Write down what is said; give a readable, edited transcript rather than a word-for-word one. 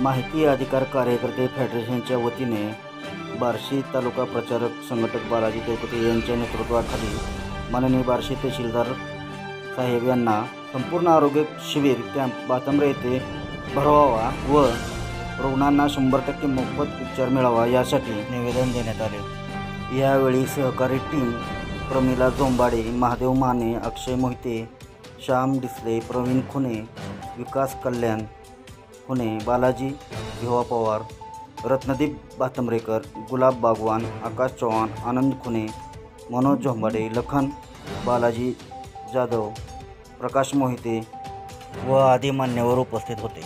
माहिती अधिकार कार्यकर्ते फेडरेशनच्या वतीने बार्शी तालुका प्रचारक संघटक बालाजी देवकुटे यांच्या नेतृत्वाखाली माननीय बार्शी तहसीलदार साहेब यांना संपूर्ण आरोग्य शिबिर कॅम्प बातंब्रे येथे भरवावा व रुग्णांना 100% मोफत उपचार मिळावा यासाठी निवेदन देण्यात आले। यावेळी सहकारी टीम प्रमिला जोंबाडे, महादेव माने, अक्षय मोहिते, श्याम डिसले, प्रवीण खुने, विकास कल्याण खुने, बालाजी भिवा पवार, रत्नदीप बातंब्रेकर, गुलाब बागवान, आकाश चौहान, आनंद खुने, मनोज जोंबाडे, लखन बालाजी जाधव, प्रकाश मोहिते व आदी मान्यवर उपस्थित होते।